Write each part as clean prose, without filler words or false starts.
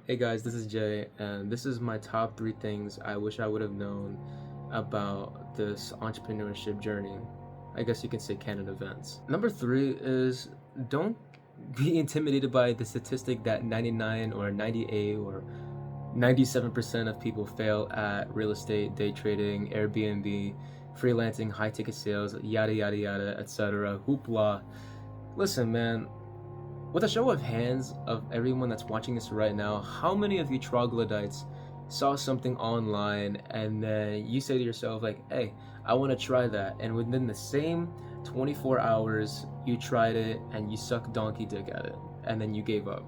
Hey guys, this is Jay, and this is my top 3 things I wish I would have known about this entrepreneurship journey. I guess you can say canon events. Number 3 is don't be intimidated by the statistic that 99 or 98 or 97% of people fail at real estate, day trading, Airbnb, freelancing, high ticket sales, yada yada yada, etc. Hoopla. Listen, man, with a show of hands of everyone that's watching this right now, how many of you troglodytes saw something online and then you say to yourself like, hey, I want to try that, and within the same 24 hours you tried it and you suck donkey dick at it and then you gave up?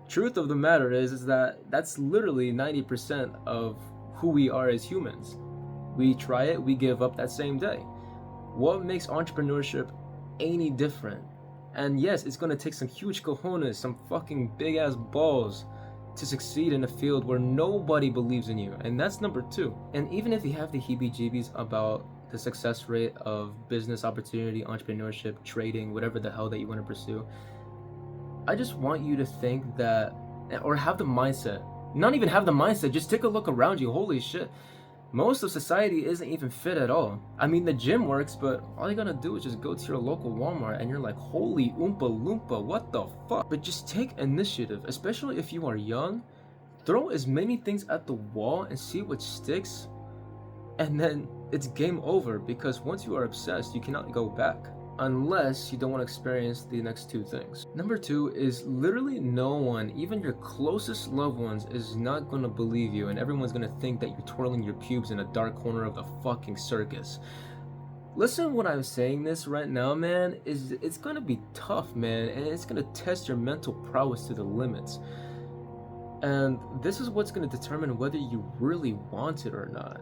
Truth of the matter is that that's literally 90% of who we are as humans. We try it, we give up that same day. What makes entrepreneurship any different? And yes, it's gonna take some huge cojones, some fucking big ass balls to succeed in a field where nobody believes in you. And that's number 2. And even if you have the heebie-jeebies about the success rate of business opportunity, entrepreneurship, trading, whatever the hell that you want to pursue, I just want you to think that, or have the mindset, not even have the mindset, just take a look around you. Holy shit. Most of society isn't even fit at all. I mean, the gym works, but all you gotta do is just go to your local Walmart and you're like, holy oompa loompa, what the fuck? But just take initiative, especially if you are young. Throw as many things at the wall and see what sticks, and then it's game over, because once you are obsessed, you cannot go back. Unless you don't want to experience the next 2 things. Number 2 is literally no one, even your closest loved ones, is not going to believe you, and everyone's going to think that you're twirling your pubes in a dark corner of the fucking circus. Listen, what I'm saying this right now, man, is it's going to be tough, man, and it's going to test your mental prowess to the limits. And this is what's going to determine whether you really want it or not.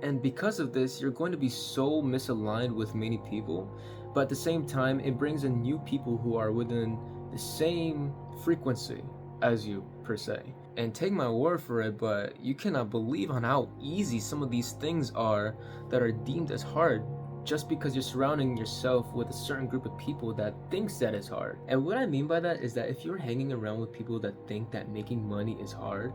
And because of this, you're going to be so misaligned with many people, but at the same time, it brings in new people who are within the same frequency as you, per se. And take my word for it, but you cannot believe on how easy some of these things are that are deemed as hard, just because you're surrounding yourself with a certain group of people that thinks that is hard. And what I mean by that is that if you're hanging around with people that think that making money is hard,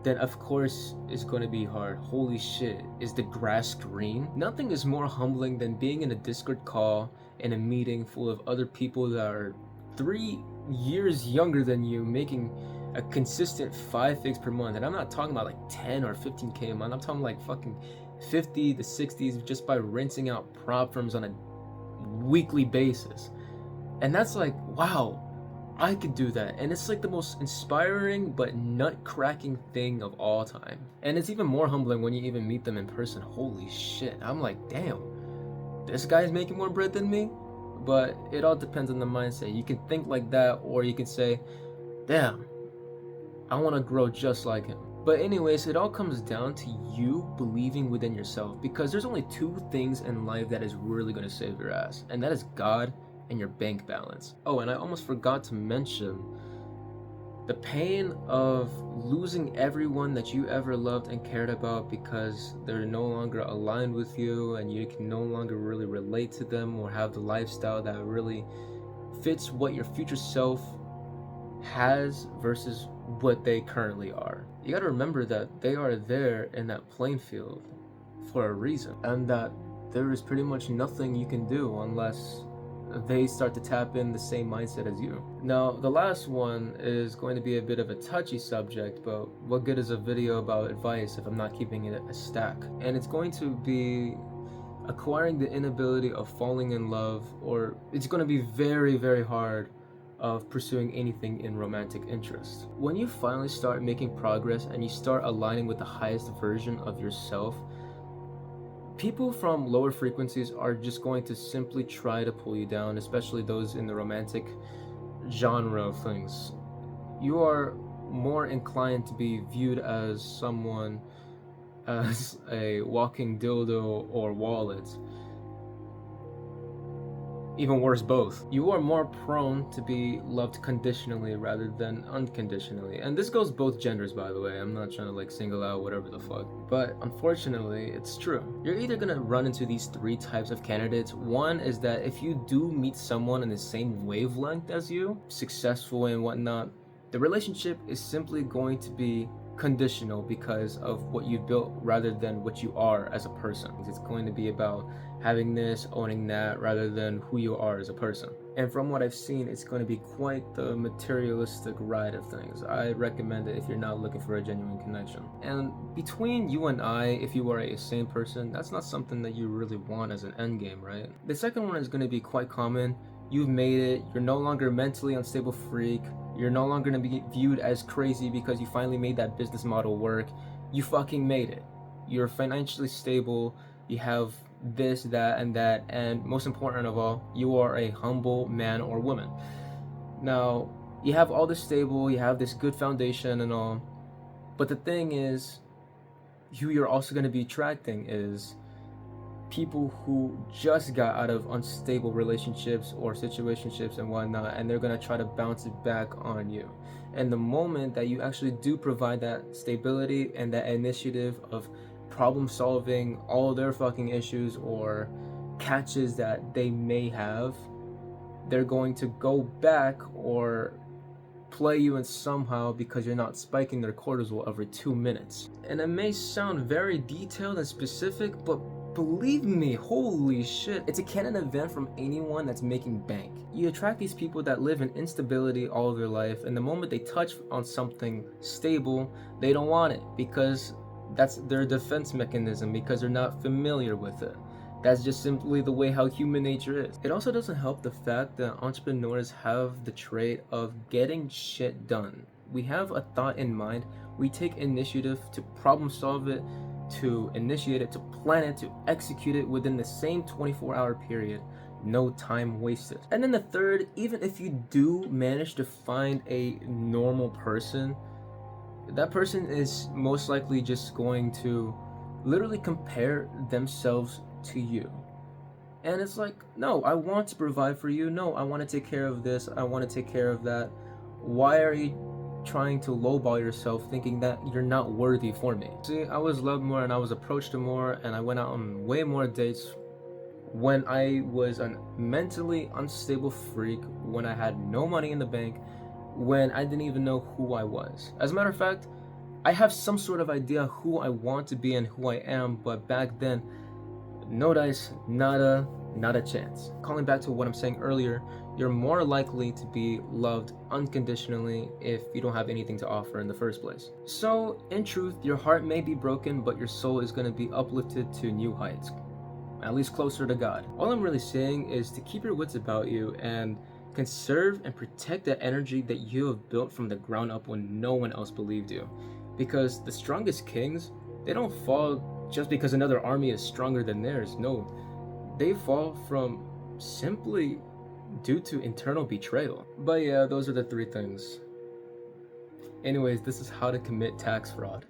then of course it's going to be hard. Holy shit, is the grass green? Nothing is more humbling than being in a Discord call in a meeting full of other people that are 3 years younger than you, making a consistent 5 figs per month. And I'm not talking about like 10 or 15k a month. I'm talking like fucking 50 to 60s just by renting out prop firms on a weekly basis. And that's like, wow, I could do that. And it's like the most inspiring but nut-cracking thing of all time. And it's even more humbling when you even meet them in person. Holy shit, I'm like, damn, this guy's making more bread than me? But it all depends on the mindset. You can think like that, or you can say, damn, I want to grow just like him. But anyways, it all comes down to you believing within yourself, because there's only 2 things in life that is really going to save your ass, and that is God and your bank balance. Oh, and I almost forgot to mention the pain of losing everyone that you ever loved and cared about because they're no longer aligned with you and you can no longer really relate to them or have the lifestyle that really fits what your future self has versus what they currently are. You gotta remember that they are there in that playing field for a reason, and that there is pretty much nothing you can do unless they start to tap in the same mindset as you. Now, the last one is going to be a bit of a touchy subject, but what good is a video about advice if I'm not keeping it a stack? And it's going to be acquiring the inability of falling in love, or it's going to be very, very hard of pursuing anything in romantic interest. When you finally start making progress and you start aligning with the highest version of yourself, people from lower frequencies are just going to simply try to pull you down, especially those in the romantic genre of things. You are more inclined to be viewed as someone as a walking dildo or wallet. Even worse, both. You are more prone to be loved conditionally rather than unconditionally. And this goes both genders, by the way. I'm not trying to like single out whatever the fuck. But unfortunately, it's true. You're either gonna run into these 3 types of candidates. One is that if you do meet someone in the same wavelength as you, successful and whatnot, The relationship is simply going to be conditional because of what you've built rather than what you are as a person. It's going to be about having this, owning that, rather than who you are as a person. And from what I've seen, it's going to be quite the materialistic ride of things. I recommend it if you're not looking for a genuine connection. And between you and I, if you are a sane person, that's not something that you really want as an end game, right? The second one is going to be quite common. You've made it. You're no longer a mentally unstable freak. You're no longer going to be viewed as crazy because you finally made that business model work. You fucking made it. You're financially stable. You have this, that, and most important of all, you are a humble man or woman. Now, you have all this stable, you have this good foundation and all, but the thing is, who you're also going to be attracting is people who just got out of unstable relationships or situationships and whatnot, and they're going to try to bounce it back on you. And the moment that you actually do provide that stability and that initiative of problem solving all their fucking issues or catches that they may have, they're going to go back or play you in somehow because you're not spiking their cortisol every 2 minutes. And it may sound very detailed and specific, but believe me, holy shit, it's a canon event from anyone that's making bank. You attract these people that live in instability all of their life, and the moment they touch on something stable, they don't want it because that's their defense mechanism, because they're not familiar with it. That's just simply the way how human nature is. It also doesn't help the fact that entrepreneurs have the trait of getting shit done. We have a thought in mind, we take initiative to problem solve it, to initiate it, to plan it, to execute it within the same 24-hour period. No time wasted. And then the third, even if you do manage to find a normal person, that person is most likely just going to literally compare themselves to you. And it's like, no, I want to provide for you. No, I want to take care of this. I want to take care of that. Why are you trying to lowball yourself thinking that you're not worthy for me? See, I was loved more and I was approached more and I went out on way more dates when I was a mentally unstable freak, when I had no money in the bank, when I didn't even know who I was. As a matter of fact, I have some sort of idea who I want to be and who I am, but back then, no dice, nada, not a chance. Calling back to what I'm saying earlier, you're more likely to be loved unconditionally if you don't have anything to offer in the first place. So, in truth, your heart may be broken, but your soul is going to be uplifted to new heights, at least closer to God. All I'm really saying is to keep your wits about you and conserve and protect that energy that you have built from the ground up when no one else believed you. Because the strongest kings, they don't fall just because another army is stronger than theirs. No, they fall from simply due to internal betrayal. But yeah, those are the 3 things. Anyways, this is how to commit tax fraud.